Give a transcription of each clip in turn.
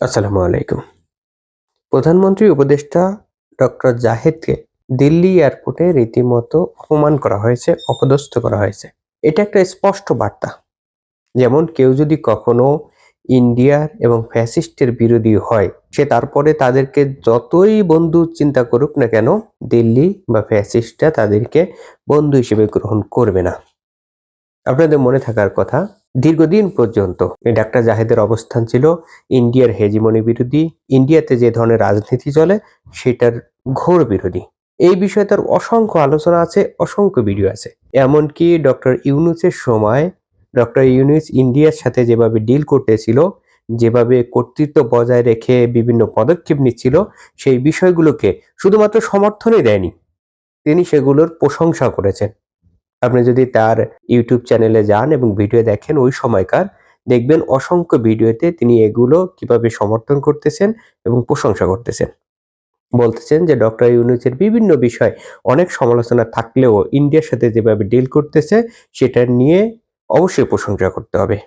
আসসালামু আলাইকুম। প্রধানমন্ত্রী উপদেষ্টা ডক্টর জাহেদকে দিল্লি এয়ারপোর্টে রীতিমতো অপমান করা হয়েছে, অপদস্থ করা হয়েছে। এটা একটা স্পষ্ট বার্তা। যেমন কেউ যদি কখনো ইন্ডিয়ার এবং ফ্যাসিস্টের বিরোধী হয়, সে তারপরে তাদেরকে যতই বন্ধু চিন্তা করুক না কেন, দিল্লি বা ফ্যাসিস্টরা তাদেরকে বন্ধু হিসেবে গ্রহণ করবে না। আপনাদের মনে থাকার কথা, দীর্ঘদিন পর্যন্ত এই ডাক্তার জাহেদের অবস্থান ছিল ইন্ডিয়ার হেজিমনি বিরোধী, ইন্ডিয়াতে যে ধরনের রাজনীতি চলে সেটার ঘোর বিরোধী। এই বিষয়ে তার অসংখ্য আলোচনা আছে, অসংখ্য ভিডিও আছে। এমনকি ডক্টর ইউনূসের সময় ডক্টর ইউনূস ইন্ডিয়ার সাথে যেভাবে ডিল করতেছিল, যেভাবে কর্তৃত্ব বজায় রেখে বিভিন্ন পদক্ষেপ নিচ্ছিল, সেই বিষয়গুলোকে শুধুমাত্র সমর্থনই দেয়নি, তিনি সেগুলোর প্রশংসা করেছেন। আপনি যদি তার ইউটিউব চ্যানেলে যান এবং ভিডিও দেখেন ওই সময়কার, দেখবেন অসংখ্য ভিডিওতে তিনি এগুলো কিভাবে সমর্থন করতেছেন এবং প্রশংসা করতেছেন। বলতেছেন যে ডক্টর ইউনূসের বিভিন্ন বিষয় অনেক সমালোচনা থাকলেও ইন্ডিয়ার সাথে যেভাবে ডিল করতেছে সেটা নিয়ে অবশ্যই প্রশংসা করতে হবে।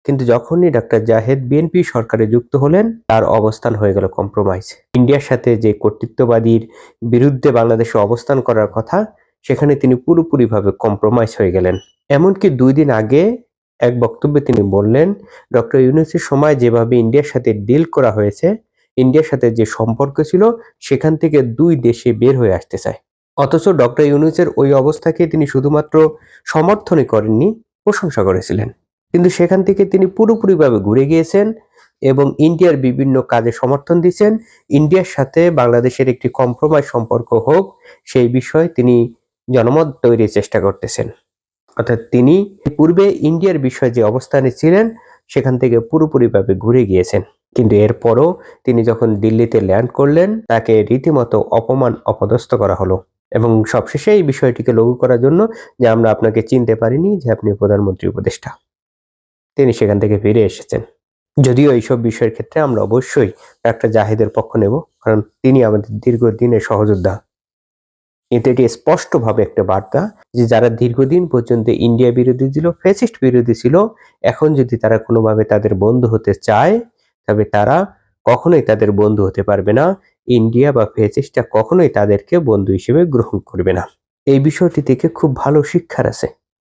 কিন্তু যখনই ডাক্তার জাহেদ বিএনপি সরকারে যুক্ত হলেন, তার অবস্থান হয়ে গেল কম্প্রোমাইজ। ইন্ডিয়ার সাথে যে কর্তৃত্ববাদীর বিরুদ্ধে বাংলাদেশে অবস্থান করার কথা, সেখানে তিনি পুরোপুরিভাবে কম্প্রোমাইজ হয়ে গেলেন। এমনকি ২ দিন আগে এক বক্তব্যে তিনি বললেন, ডক্টর ইউনূসের সময় যেভাবে ইন্ডিয়ার সাথে ডিল করা হয়েছে, ইন্ডিয়ার সাথে যে সম্পর্ক ছিল, সেখান থেকে ২ দেশে বের হয়ে আসতে চায়। অথচ ডক্টর ইউনূসের ওই অবস্থাকে তিনি শুধুমাত্র সমর্থনই করেননি, প্রশংসা করেছিলেন। কিন্তু সেখান থেকে তিনি পুরোপুরিভাবে ঘুরে গিয়েছেন এবং ইন্ডিয়ার বিভিন্ন কাজে সমর্থন দিচ্ছেন। ইন্ডিয়ার সাথে বাংলাদেশের একটি কম্প্রোমাইজ সম্পর্ক হোক, সেই বিষয়ে তিনি জনমত তৈরির চেষ্টা করতেছেন। অর্থাৎ তিনি পূর্বে ইন্ডিয়ার বিষয়ে যে অবস্থানে ছিলেন, সেখান থেকে পুরোপুরিভাবে ঘুরে গিয়েছেন। কিন্তু এরপরও তিনি যখন দিল্লিতে ল্যান্ড করলেন, তাকে রীতিমতো অপমান, অপদস্থ করা হলো। এবং সবশেষে এই বিষয়টিকে লঘু করার জন্য যে আমরা আপনাকে চিনতে পারিনি যে আপনি প্রধানমন্ত্রী উপদেষ্টা, তিনি সেখান থেকে ফিরে এসেছেন। যদিও এইসব বিষয়ের ক্ষেত্রে আমরা অবশ্যই ডাক্তার জাহেদের পক্ষ নেব, কারণ তিনি আমাদের দীর্ঘদিনের সহযোদ্ধা। কিন্তু এটি স্পষ্টভাবে একটা বার্তা যে যারা দীর্ঘদিন পর্যন্ত ইন্ডিয়া বিরোধী ছিল, ফ্যাসিস্ট বিরোধী ছিল, এখন যদি তারা কোনোভাবে তাদের বন্ধু হতে চায়, তবে তারা কখনোই তাদের বন্ধু হতে পারবে না। ইন্ডিয়া বা ফ্যাসিস্টরা কখনোই তাদেরকে বন্ধু হিসেবে গ্রহণ করবে না। এই বিষয়টি থেকে খুব ভালো শিক্ষার আছে।